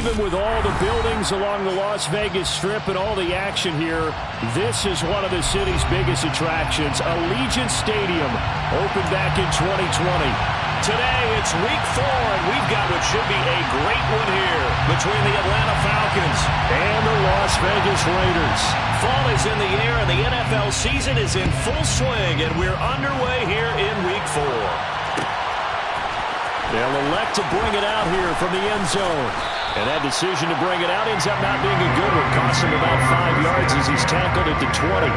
even with all the buildings along the Las Vegas Strip and all the action here, this is one of the city's biggest attractions. Allegiant Stadium opened back in 2020. Today, it's week 4, and we've got what should be a great one here between the Atlanta Falcons and the Las Vegas Raiders. Fall is in the air, and the NFL season is in full swing, and we're underway here in week 4. They'll elect to bring it out here from the end zone. And that decision to bring it out ends up not being a good one. Costs him about 5 yards as he's tackled at the 20.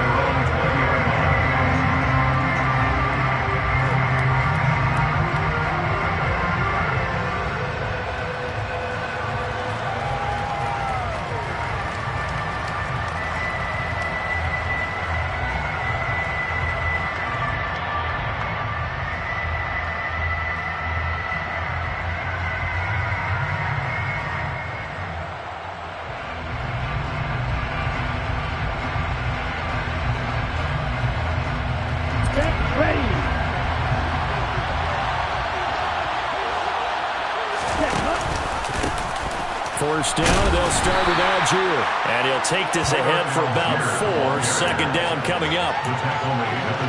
First down, they'll start with Allgeier. And he'll take this ahead for about 4. Second down coming up.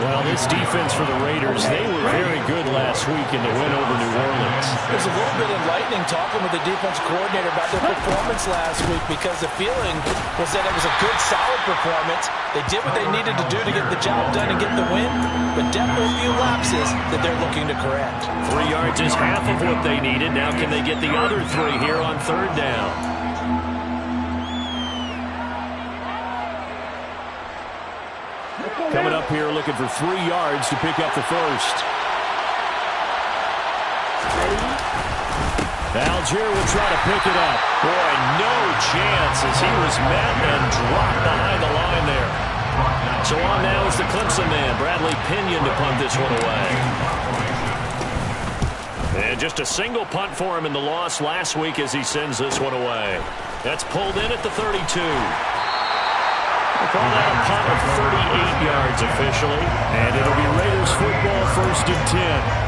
Well, this defense for the Raiders, they were very good last week in the win over New Orleans. It was a little bit enlightening talking with the defense coordinator about their performance last week, because the feeling was that it was a good, solid performance. They did what they needed to do to get the job done and get the win, but definitely a few lapses that they're looking to correct. 3 yards is half of what they needed. Now can they get the other 3 here on third down? Coming up here looking for 3 yards to pick up the first. Allgeier will try to pick it up. Boy, no chance as he was met and dropped behind the line there. So on now is the Clemson man, Bradley Pinion, to punt this one away. And just a single punt for him in the loss last week as he sends this one away. That's pulled in at the 32. We'll call that a punt of 38 yards officially. And it'll be Raiders football, 1st and 10.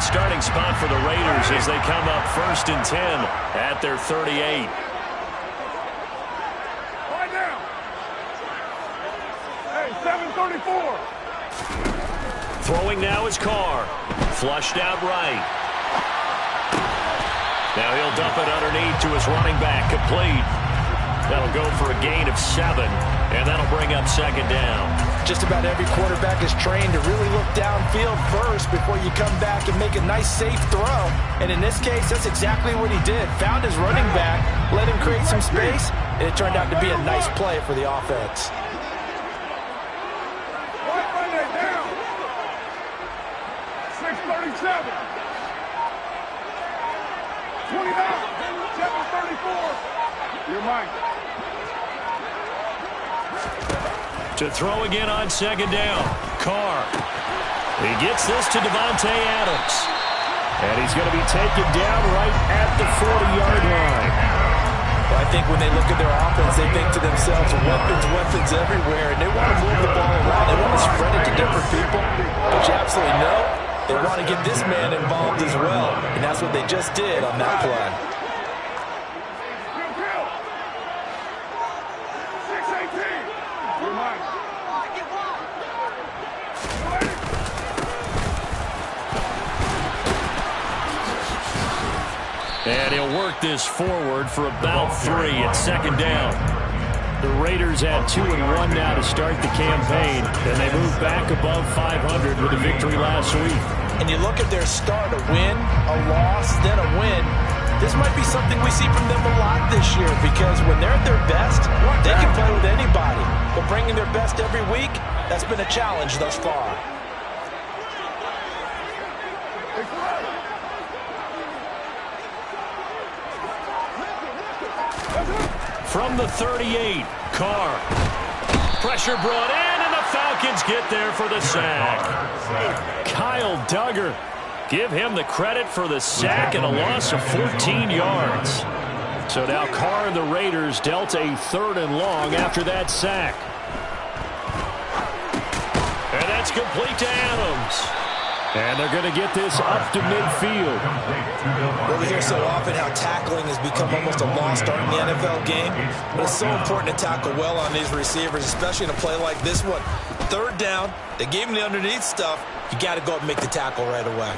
Starting spot for the Raiders as they come up 1st and 10 at their 38. Right now. Hey, 7:34. Throwing now is Carr. Flushed out right. Now he'll dump it underneath to his running back. Complete. That'll go for a gain of 7, and that'll bring up 2nd down. Just about every quarterback is trained to really look downfield first before you come back and make a nice, safe throw. And in this case, that's exactly what he did. Found his running back, let him create some space, and it turned out to be a nice play for the offense. Right there, down. 6:37. 29. 7:34. You're mine. To throw again on 2nd down. Carr. He gets this to Davante Adams. And he's going to be taken down right at the 40-yard line. Well, I think when they look at their offense, they think to themselves, weapons everywhere, and they want to move the ball around. They want to spread it to different people. But you absolutely know they want to get this man involved as well, and that's what they just did on that play. And he'll work this forward for about 3 at 2nd down. The Raiders have 2-1 now to start the campaign, and they move back above 500 with a victory last week. And you look at their start, a win, a loss, then a win. This might be something we see from them a lot this year, because when they're at their best, they can play with anybody. But bringing their best every week, that's been a challenge thus far. From the 38, Carr. Pressure brought in, and the Falcons get there for the sack. Kyle Duggar Give him the credit for the sack and a loss of 14 yards. So now Carr and the Raiders dealt a 3rd and long after that sack. And that's complete to Adams. And they're going to get this up to midfield. Well, we hear so often how tackling has become almost a lost art in the NFL game. But it's so important to tackle well on these receivers, especially in a play like this one. 3rd down, they gave him the underneath stuff. You got to go up and make the tackle right away.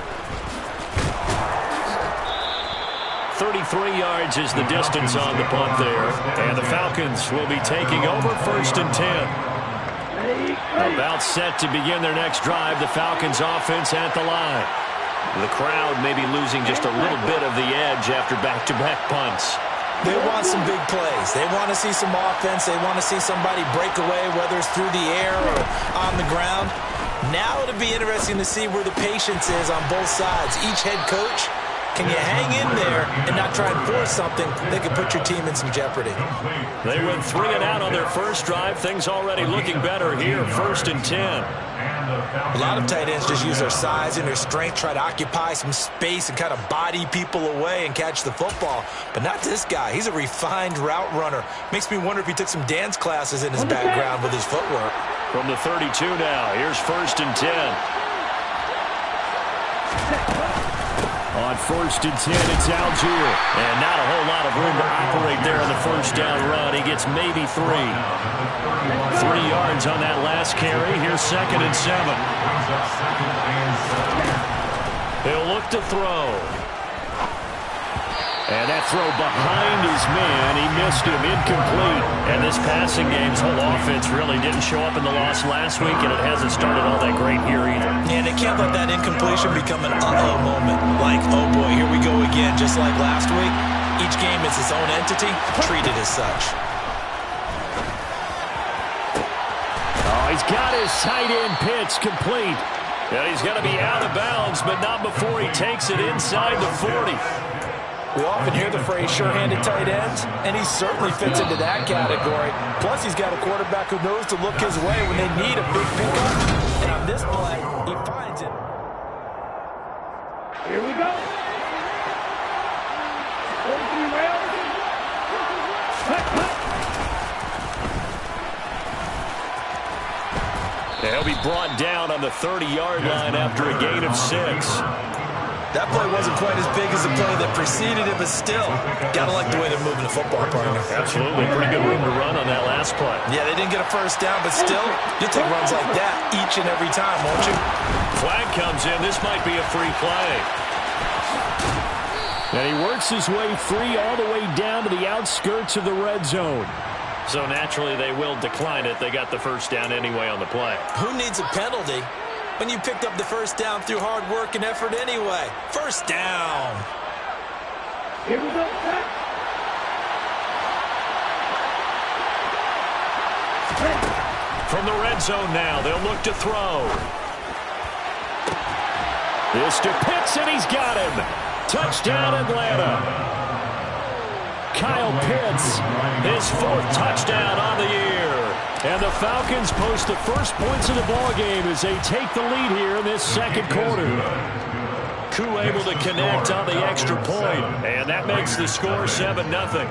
33 yards is the distance on the punt there. And the Falcons will be taking over 1st and 10. About set to begin their next drive, the Falcons offense at the line. The crowd may be losing just a little bit of the edge after back-to-back punts. They want some big plays. They want to see some offense. They want to see somebody break away, whether it's through the air or on the ground. Now it'll be interesting to see where the patience is on both sides. Each head coach, can you hang in there and not try and force something that could put your team in some jeopardy? They went 3 and out on their first drive. Things already looking better here. 1st and 10. A lot of tight ends just use their size and their strength, try to occupy some space and kind of body people away and catch the football. But not this guy. He's a refined route runner. Makes me wonder if he took some dance classes in his background with his footwork. From the 32 now, here's 1st and 10. On 1st and 10, it's Algier. And not a whole lot of room to operate there on the 1st down run. He gets maybe 3. 3 yards on that last carry. Here's 2nd and 7. He'll look to throw. And that throw behind his man. He missed him. Incomplete. And this passing game's whole offense really didn't show up in the loss last week, and it hasn't started all that great here either. And they can't let that incompletion become an uh-oh moment. Like, oh boy, here we go again, just like last week. Each game is its own entity, treated as such. Oh, he's got his tight end pitch complete. Yeah, he's going to be out of bounds, but not before he takes it inside the 40. We often hear the phrase sure-handed tight ends, and he certainly fits into that category. Plus, he's got a quarterback who knows to look his way when they need a big pickup. And on this play, he finds it. Here we go. 43 rounds. He'll be brought down on the 30-yard line after a gain of 6. That play wasn't quite as big as the play that preceded it, but still, gotta like the way they're moving the football, partner. Absolutely. Pretty good room to run on that last play. Yeah, they didn't get a 1st down, but still, you'll take runs like that each and every time, won't you? Flag comes in. This might be a free play. And he works his way free all the way down to the outskirts of the red zone. So naturally, they will decline it. They got the 1st down anyway on the play. Who needs a penalty when you picked up the 1st down through hard work and effort anyway? 1st down. Here we go. From the red zone now, they'll look to throw. This to Pitts, and he's got him. Touchdown, Atlanta. Kyle Pitts, his 4th touchdown on the year. And the Falcons post the first points of the ballgame as they take the lead here in this 2nd quarter. Koo able to connect on the extra point, and that makes the score 7-0.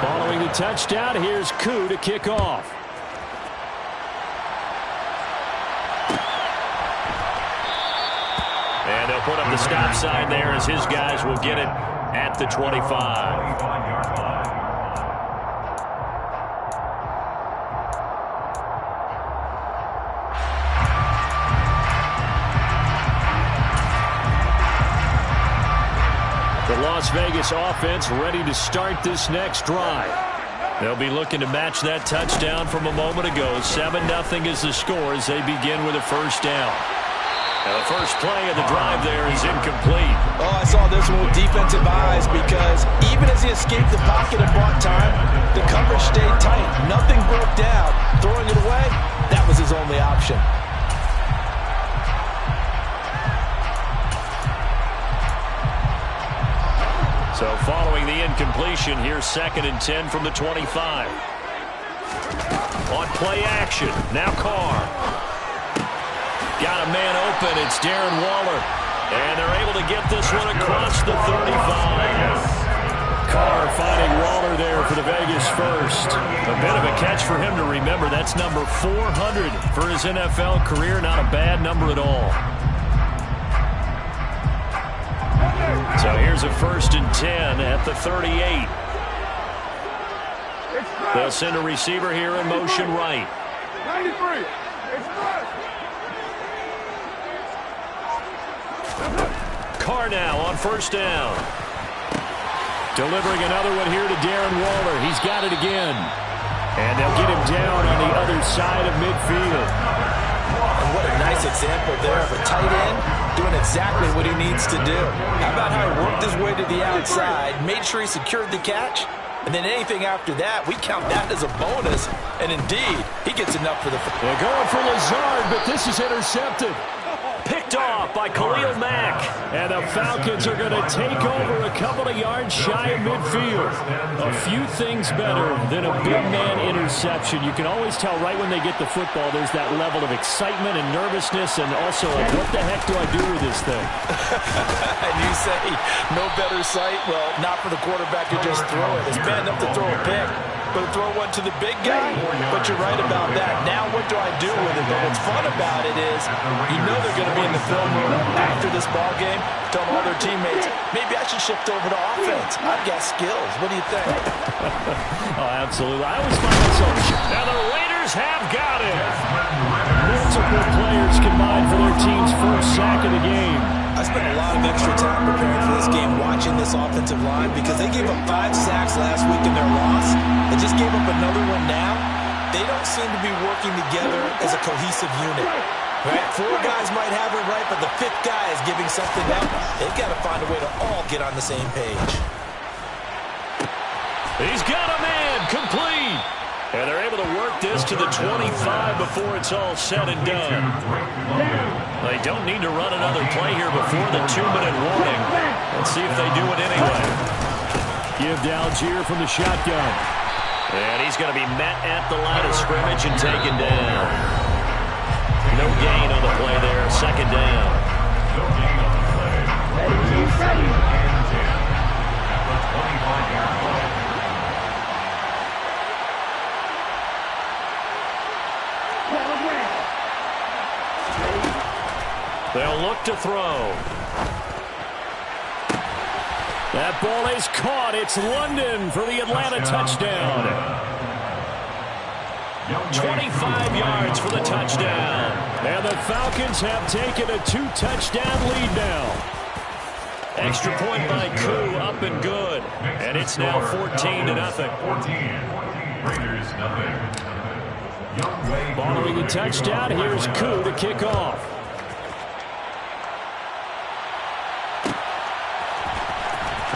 Following the touchdown, here's Koo to kick off. And they'll put up the stop sign there as his guys will get it at the 25. The Las Vegas offense ready to start this next drive. They'll be looking to match that touchdown from a moment ago. 7-0 is the score as they begin with a 1st down. And the first play of the drive there is incomplete. Oh, I saw this one with defensive eyes because even as he escaped the pocket and bought time, the coverage stayed tight. Nothing broke down. Throwing it away, that was his only option. So following the incompletion, here's 2nd and 10 from the 25. On play action, now Carr. Got a man open, it's Darren Waller. And they're able to get this one across the 35. Carr finding Waller there for the Vegas first. A bit of a catch for him to remember. That's number 400 for his NFL career. Not a bad number at all. So here's a 1st and 10 at the 38. They'll send a receiver here in motion right. 93. Carr now on 1st down. Delivering another one here to Darren Waller. He's got it again. And they'll get him down on the other side of midfield. And what a nice example there of a tight end doing exactly what he needs to do. How about how he worked his way to the outside, made sure he secured the catch, and then anything after that, we count that as a bonus. And indeed, he gets enough for the... They're going for Lazard, but this is intercepted. Picked off by Khalil Mack. And the Falcons are going to take over a couple of yards shy of midfield. A few things better than a big man interception. You can always tell right when they get the football, there's that level of excitement and nervousness, and also like, what the heck do I do with this thing? And you say, no better sight? Well, not for the quarterback to just throw it. It's bad enough to throw a pick, but to throw one to the big guy? But you're right about that. Now what do I do with it? But what's fun about it is, you know they're going to be in the film room after this ball game, telling all their teammates, maybe I should shift over to offense. I've got skills. What do you think? Oh, absolutely. I always find myself... Now the Raiders have got it. Multiple players combined for their team's first sack of the game. I spent a lot of extra time preparing for this game, watching this offensive line, because they gave up 5 sacks last week in their loss. They just gave up another one now. They don't seem to be working together as a cohesive unit. Right? 4 guys might have it right, but the 5th guy is giving something up. They've got to find a way to all get on the same page. He's got a man complete. And they're able to work this to the 25 before it's all said and done. They don't need to run another play here before the 2-minute warning. Let's see if they do it anyway. Give to Algier from the shotgun. And he's going to be met at the line of scrimmage and taken down. No gain on the play there. 2nd down. They'll look to throw. That ball is caught. It's London for the Atlanta touchdown. 25 yards for the touchdown. And the Falcons have taken a 2-touchdown lead now. Extra point by Koo, up and good. And it's now 14-0. Following the touchdown, here's Koo to kick off.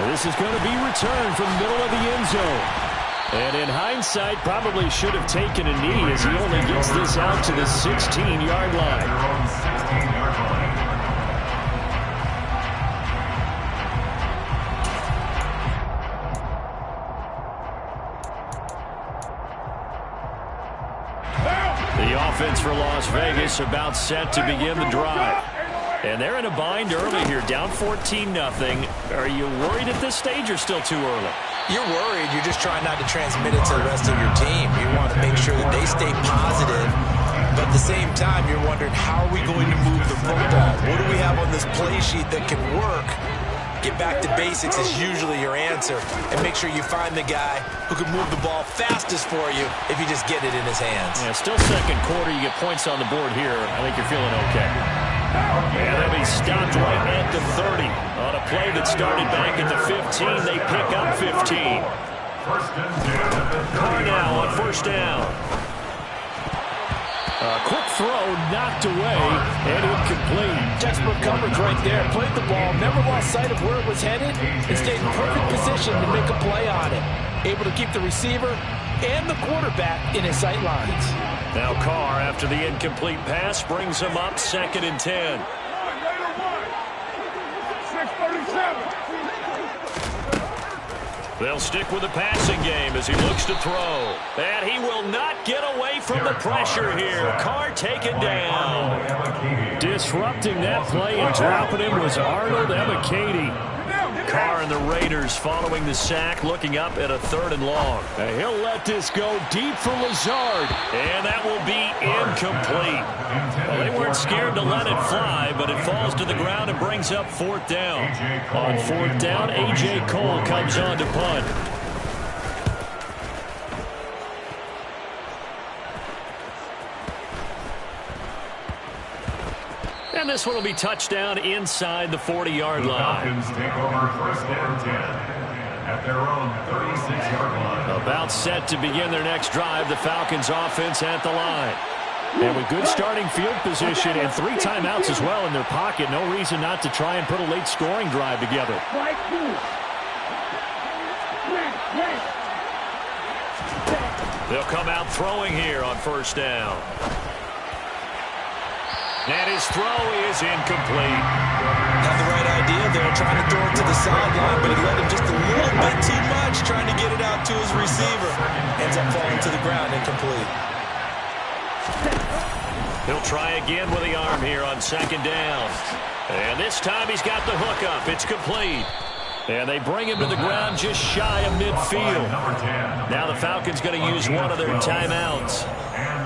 This is going to be returned from the middle of the end zone. And in hindsight, probably should have taken a knee as he only gets this out to the 16-yard line. The offense for Las Vegas about set to begin the drive. And they're in a bind early here, down 14-0. Are you worried at this stage or still too early? You're worried. You're just trying not to transmit it to the rest of your team. You want to make sure that they stay positive. But at the same time, you're wondering, how are we going to move the football? What do we have on this play sheet that can work? Get back to basics is usually your answer. And make sure you find the guy who can move the ball fastest for you if you just get it in his hands. Yeah, still 2nd quarter. You get points on the board here. I think you're feeling okay. And they'll be stopped right at the 30. On a play that started back at the 15, they pick up 15. Carr now on 1st down. A quick throw knocked away and incomplete. Textbook coverage right there. Played the ball, never lost sight of where it was headed, and stayed in perfect position to make a play on it. Able to keep the receiver and the quarterback in his sight lines. Now Carr, after the incomplete pass, brings him up 2nd and 10. 6:37. They'll stick with the passing game as he looks to throw. And he will not get away from the pressure here. Carr taken down. Disrupting that play and dropping him was Arnold Ebiketie. Carr and the Raiders following the sack, looking up at a 3rd and long. He'll let this go deep for Lazard. And that will be incomplete. Well, they weren't scared to let it fly, but it falls to the ground and brings up 4th down. On 4th down, A.J. Cole comes on to punt. And this one will be touchdown inside the 40-yard line. Falcons take over 1st and 10 at their own 36-yard line. About set to begin their next drive, the Falcons offense at the line. And with good starting field position and 3 timeouts as well in their pocket, no reason not to try and put a late scoring drive together. They'll come out throwing here on 1st down. And his throw is incomplete. Had the right idea there, trying to throw it to the sideline, but he let him just a little bit too much, trying to get it out to his receiver. Ends up falling to the ground, incomplete. He'll try again with the arm here on 2nd down. And this time he's got the hook up. It's complete. And they bring him to the ground just shy of midfield. Now the Falcons going to use one of their timeouts,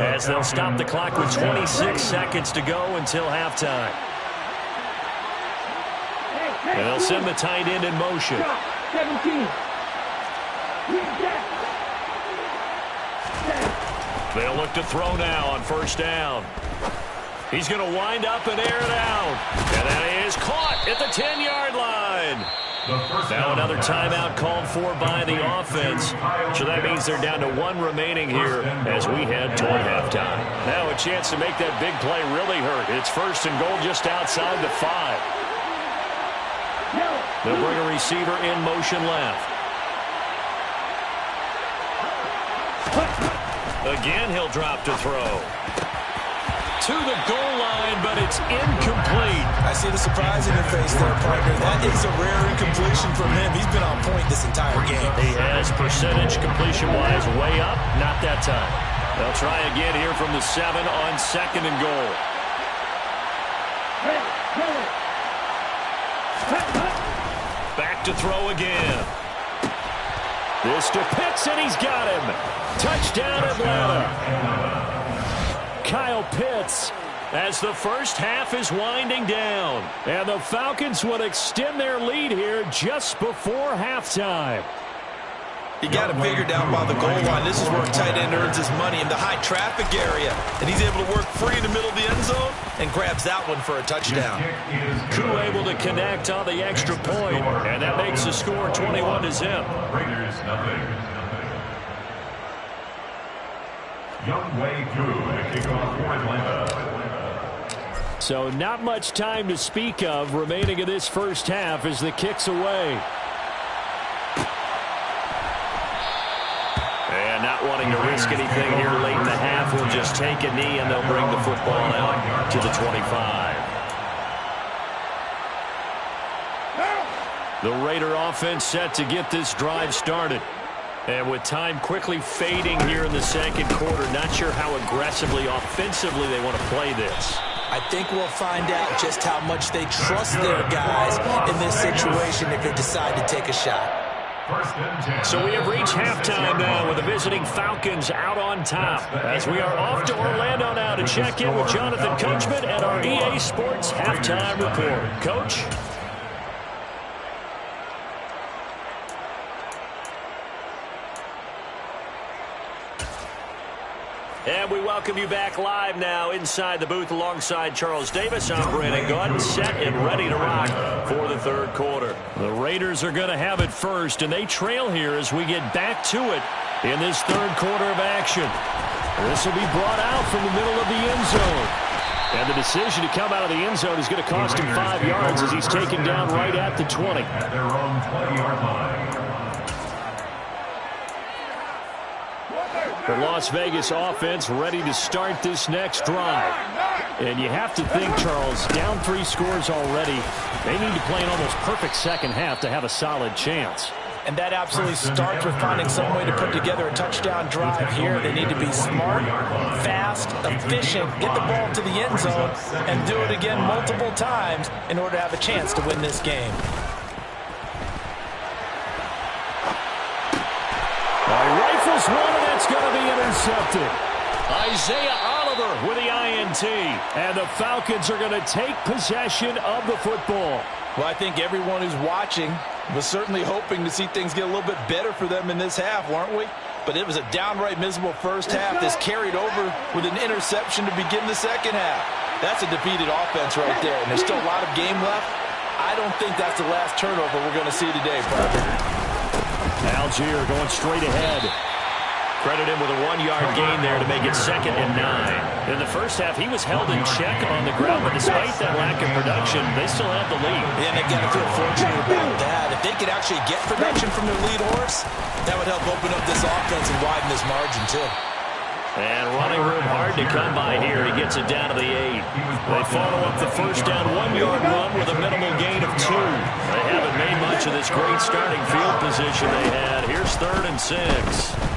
as they'll stop the clock with 26 seconds to go until halftime. And they'll send the tight end in motion. 17. They'll look to throw now on 1st down. He's going to wind up and air it out. And that is caught at the 10-yard line. Now another timeout called for by the offense. So that means they're down to 1 remaining here as we head toward halftime. Now a chance to make that big play really hurt. It's 1st and goal just outside the 5. They'll bring a receiver in motion left. Again, he'll drop to throw. To the goal line, but it's incomplete. I see the surprise in your face there, partner. That is a rare incompletion from him. He's been on point this entire game. He has percentage completion-wise way up. Not that time. They'll try again here from the 7 on 2nd and goal. Back to throw again. This to Pitts, and he's got him. Touchdown, Atlanta. Kyle Pitts, as the first half is winding down. And the Falcons would extend their lead here just before halftime. You got to figure down by the goal line. This is where a tight end earns his money, in the high traffic area. And he's able to work free in the middle of the end zone and grabs that one for a touchdown. Koo able to connect on the extra point, and that makes the score 21-0. Raiders, nothing. Younghoe Koo to kick off for Atlanta. So not much time to speak of remaining in this first half as the kick's away. And not wanting to risk anything here late in the half, we'll just take a knee and they'll bring the football out to the 25. The Raider offense set to get this drive started. And with time quickly fading here in the 2nd quarter, not sure how aggressively, offensively they want to play this. I think we'll find out just how much they trust their guys in this situation if they decide to take a shot. So we have reached halftime now with the visiting Falcons out on top, as we are off to Orlando now to check in with Jonathan Coachman at our EA Sports Halftime Report. Coach? And we welcome you back live now inside the booth alongside Charles Davis. I'm Brandon Gaudin, set and ready to rock for the 3rd quarter. The Raiders are going to have it first, and they trail here as we get back to it in this 3rd quarter of action. This will be brought out from the middle of the end zone. And the decision to come out of the end zone is going to cost him 5 yards as he's taken down right at the 20. At their own 20-yard line. The Las Vegas offense ready to start this next drive. And you have to think, Charles, down 3 scores already. They need to play an almost perfect second half to have a solid chance. and that absolutely starts with finding some way to put together a touchdown drive here. They need to be smart, fast, efficient, get the ball to the end zone, and do it again multiple times in order to have a chance to win this game. Rifles one, and that's going to be intercepted. Isaiah Oliver with the INT. And the Falcons are going to take possession of the football. Well, I think everyone who's watching was certainly hoping to see things get a little bit better for them in this half, weren't we? But it was a downright miserable first half that's carried over with an interception to begin the second half. That's a defeated offense right there, and there's still a lot of game left. I don't think that's the last turnover we're going to see today, Parker. Allgeier going straight ahead. Credit him with a 1-yard gain there to make it 2nd and 9. In the first half, he was held in check on the ground, but despite that lack of production, they still have the lead. Yeah, and they've got to feel fortunate about that. If they could actually get production from their lead horse, that would help open up this offense and widen this margin, too. And running room hard to come by here. He gets it down to the 8. They follow up the first down 1-yard run with a minimal gain of 2. They haven't made much of this great starting field position they had. Here's 3rd and 6.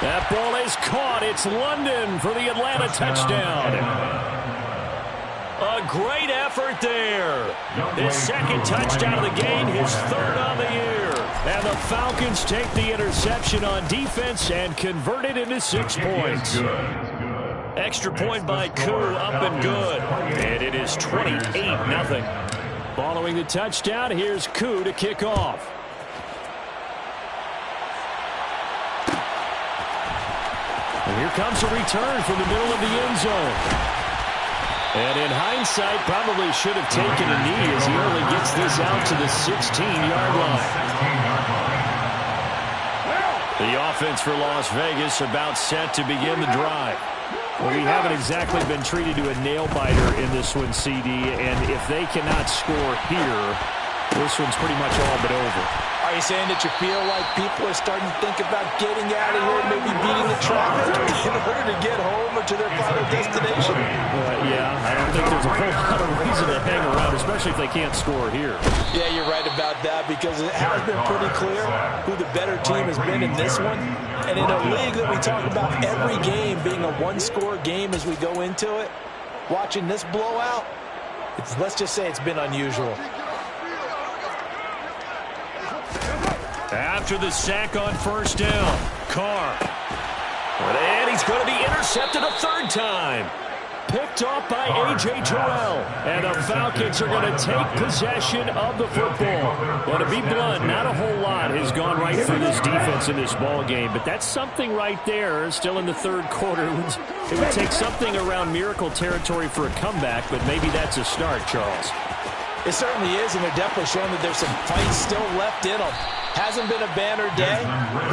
That ball is caught. It's London for the Atlanta touchdown. A great effort there. His 2nd touchdown of the game, his 3rd on the year. And the Falcons take the interception on defense and convert it into 6 points. Extra point by Koo, up and good. And it is 28-0. Following the touchdown, here's Koo to kick off. And here comes a return from the middle of the end zone. And in hindsight, probably should have taken a knee as he only gets this out to the 16-yard line. The offense for Las Vegas about set to begin the drive. Well, we haven't exactly been treated to a nail-biter in this one, CD, and if they cannot score here, this one's pretty much all but over. Are you saying that you feel like people are starting to think about getting out of here, maybe beating the traffic in order to get home or to their final destination? Yeah, I don't think there's a whole lot of reason to hang around, especially if they can't score here. Yeah, you're right about that, because it has been pretty clear who the better team has been in this one. And in a league that we talk about every game being a one-score game as we go into it, watching this blowout, let's just say it's been unusual. After the sack on first down, Carr. And he's going to be intercepted a 3rd time. Picked off by A.J. Terrell. And the Falcons are going to take possession of the football. Well, to be blunt, not a whole lot has gone right for this defense in this ball game, but that's something right there. Still in the 3rd quarter. It would take something around miracle territory for a comeback, but maybe that's a start, Charles. It certainly is, and they're definitely showing that there's some fight still left in them. Hasn't been a banner day.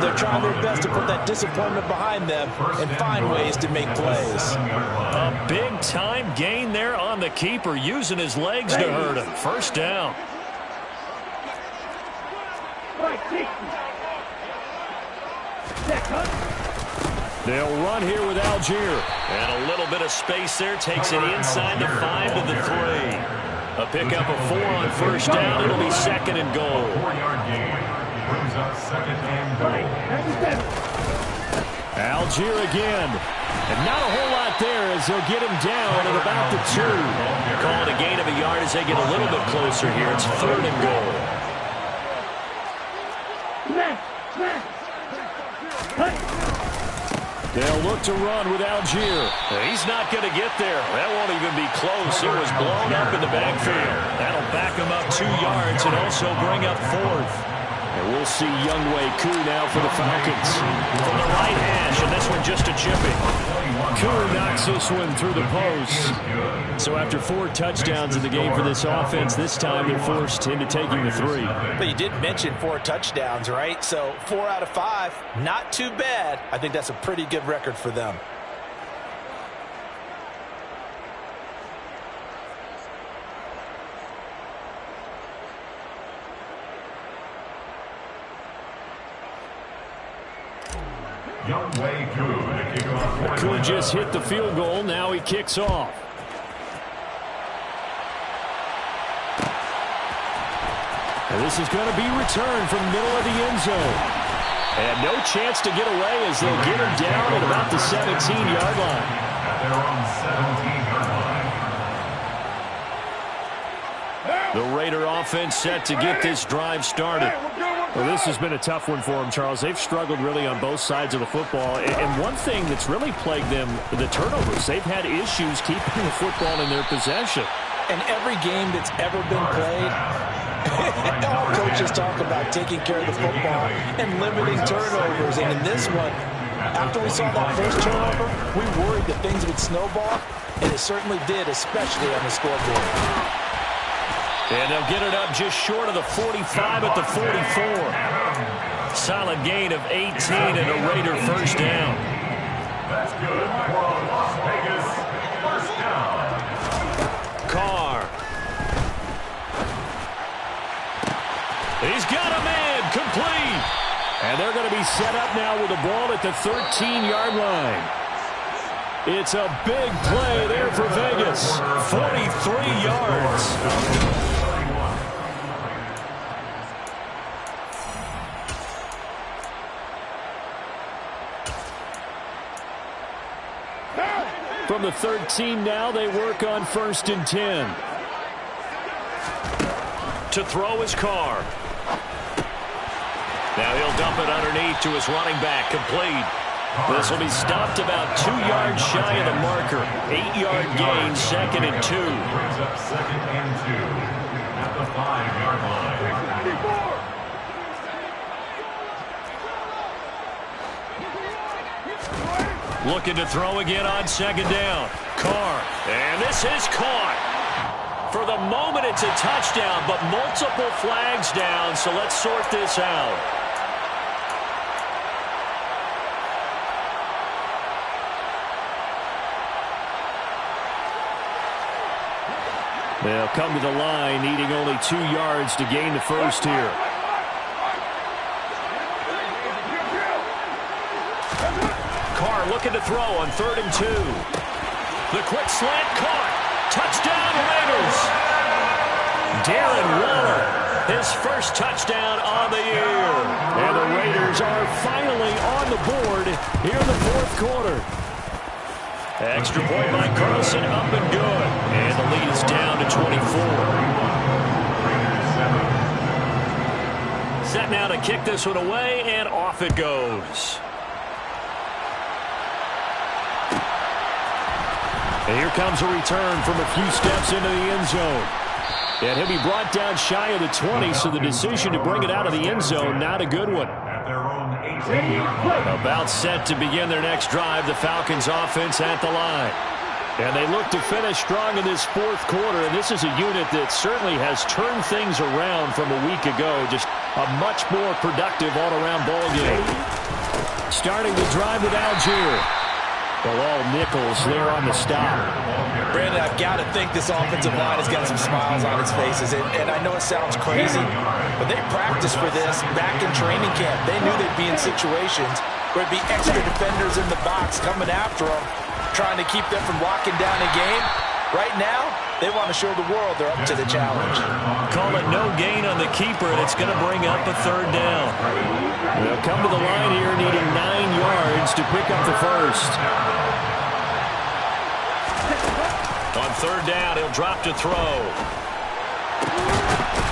They're trying their best to put that disappointment behind them and find ways to make plays. A big-time gain there on the keeper, using his legs to hurt him. First down. They'll run here with Allgeier. And a little bit of space there. Takes it inside the 5 to the 3. A pickup of 4 on first down. It'll be 2nd and goal. 4-yard gain. Brings up 2nd and goal. Allgeier again. And not a whole lot there as they'll get him down at about the 2. Call it a gain of a yard as they get a little bit closer here. It's 3rd and goal. They'll look to run with Allgeier. He's not going to get there. That won't even be close. It was blown up in the backfield. That'll back him up 2 yards and also bring up 4th. And we'll see Younghoe Koo now for the Falcons. From the right hash, and this one just a chipping. Koo knocks this one through the post. So after 4 touchdowns in the game for this offense, this time they're forced into taking the 3. But you did mention 4 touchdowns, right? So 4 out of 5, not too bad. I think that's a pretty good record for them. Younghoe Koo to kick off. Koo just hit the field goal. Now he kicks off. And this is going to be returned from the middle of the end zone. And no chance to get away as they'll get him down at about the 17-yard line. At their own 17-yard line. The Raider offense set to get this drive started. Well, this has been a tough one for them, Charles. They've struggled really on both sides of the football. And one thing that's really plagued them, the turnovers. They've had issues keeping the football in their possession. In every game that's ever been played, all coaches talk about taking care of the football and limiting turnovers. And in this one, after we saw that first turnover, we worried that things would snowball, and it certainly did, especially on the scoreboard. And they'll get it up just short of the 45 at the 44. Solid gain of 18 and a Raider first down. That's good for a Las Vegas first down. Carr. He's got a man complete. And they're going to be set up now with the ball at the 13-yard line. It's a big play there for Vegas. 43 yards. From the 13 now, they work on 1st and 10. To throw his Carr. Now he'll dump it underneath to his running back, complete. This will be stopped about 2 yards shy of the marker. 8-yard gain, 2nd and 2. Brings up 2nd and 2 at the 5-yard line. Looking to throw again on 2nd down. Carr. And this is caught. For the moment, it's a touchdown, but multiple flags down, so let's sort this out. They'll come to the line, needing only 2 yards to gain the first here. Carr looking to throw on 3rd and 2. The quick slant caught. Touchdown, Raiders. Darren Waller, his first touchdown on the year. And the Raiders are finally on the board here in the 4th quarter. Extra point by Carlson, up and good. And the lead is down to 24. Set now to kick this one away, and off it goes. And here comes a return from a few steps into the end zone. And he'll be brought down shy of the 20, so the decision to bring it out of the end zone, not a good one. At their own 18-yard line. About set to begin their next drive, the Falcons offense at the line. And they look to finish strong in this 4th quarter, and this is a unit that certainly has turned things around from a week ago. Just a much more productive all-around ball game. Starting the drive with Algier. Well, all nickels there on the stop. Brandon, I've got to think this offensive line has got some smiles on its faces. And I know it sounds crazy, but they practiced for this back in training camp. They knew they'd be in situations where it'd be extra defenders in the box coming after them, trying to keep them from locking down a game. Right now, they want to show the world they're up to the challenge. Call it no gain on the keeper, and it's going to bring up a 3rd down. They'll come to the line here needing 9 yards to pick up the first. On 3rd down, he'll drop to throw.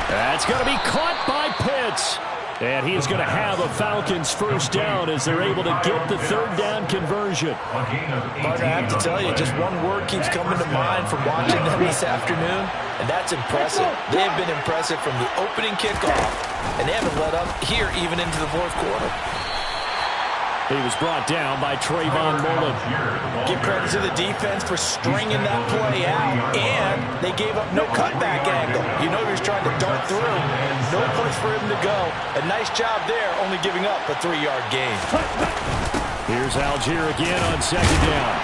That's going to be caught by Pitts. And he is going to have a Falcons first down as they're able to get the 3rd down conversion. Partner, I have to tell you, just one word keeps coming to mind from watching them this afternoon, and that's impressive. They have been impressive from the opening kickoff, and they haven't let up here even into the 4th quarter. He was brought down by Trayvon Mullen. Give credit to the defense for stringing that play out, and they gave up no cutback angle. You know he was trying to dart through. No place for him to go. A nice job there, only giving up a 3-yard gain. Here's Algier again on 2nd down.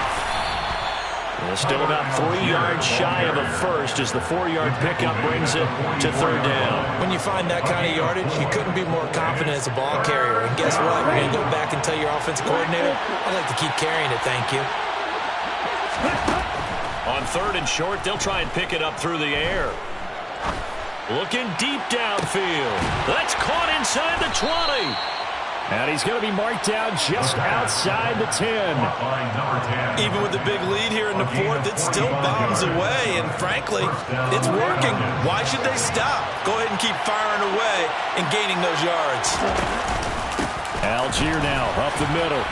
Still about 3 yards shy of a first as the 4-yard pickup brings it to 3rd down. When you find that kind of yardage, you couldn't be more confident as a ball carrier. And guess what? You're going to go back and tell your offensive coordinator, I'd like to keep carrying it, thank you. On 3rd and short, they'll try and pick it up through the air. Looking deep downfield. That's caught inside the 20. And he's going to be marked down just outside the 10. Even with the big lead here in the fourth, it still bombs away. And frankly, it's working. Why should they stop? Go ahead and keep firing away and gaining those yards. Algier now up the middle.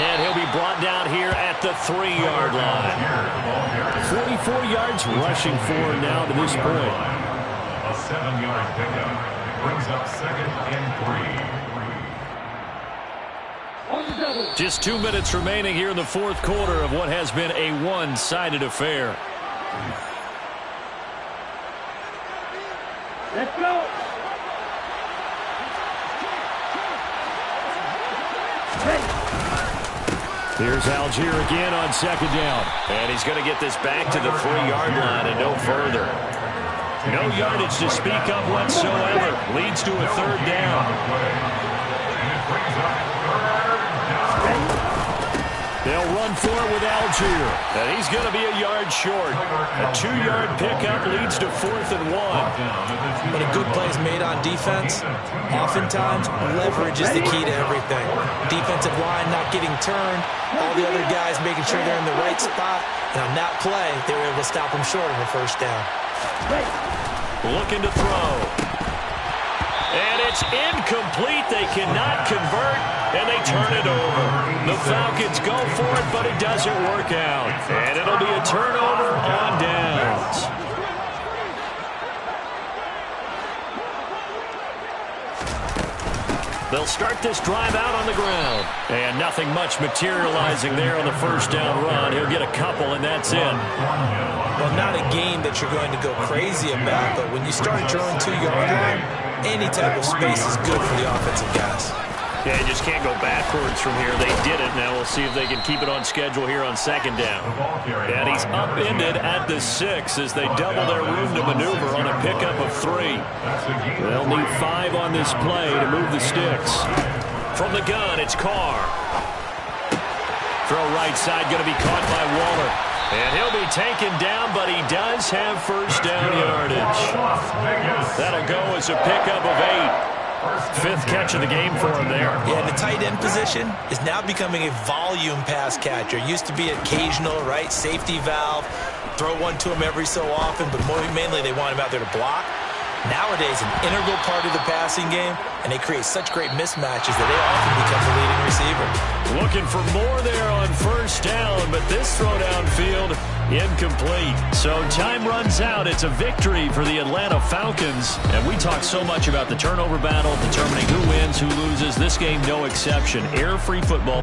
And he'll be brought down here at the 3-yard line. 44 yards rushing for now to this point. A 7-yard pickup brings up 2nd and 3. Just 2 minutes remaining here in the fourth quarter of what has been a one-sided affair. Let's go. Here's Algier again on 2nd down. And he's going to get this back to the 3-yard line and no further. No yardage to speak of whatsoever. Leads to a 3rd down. They'll run for it with Algier. And he's going to be a yard short. A 2-yard pickup leads to 4th and 1. When a good play is made on defense, oftentimes leverage is the key to everything. Defensive line not getting turned, all the other guys making sure they're in the right spot. And on that play, they were able to stop them short of a 1st down. Looking to throw. And it's incomplete. They cannot convert, and they turn it over. The Falcons go for it, but it doesn't work out. And it'll be a turnover on downs. They'll start this drive out on the ground. And nothing much materializing there on the 1st down run. He'll get a couple, and that's it. Well, not a game that you're going to go crazy about, but when you start at your own 2-yard line, any type of space is good for the offensive guys. Yeah, you just can't go backwards from here. They did it. Now we'll see if they can keep it on schedule here on 2nd down. And he's upended at the 6 as they double their room to maneuver on a pickup of 3. They'll need 5 on this play to move the sticks. From the gun, it's Carr. Throw right side, going to be caught by Waller. And he'll be taken down, but he does have 1st down yardage. That'll go as a pickup of 8. 5th catch of the game for him there. Yeah, the tight end position is now becoming a volume pass catcher. Used to be occasional, right? Safety valve. Throw one to him every so often, but mainly they want him out there to block. Nowadays, an integral part of the passing game, and they create such great mismatches that they often become the leading receiver. Looking for more there on 1st down, but this throw downfield incomplete. So time runs out. It's a victory for the Atlanta Falcons. And we talk so much about the turnover battle, determining who wins, who loses. This game, no exception. Air-free football.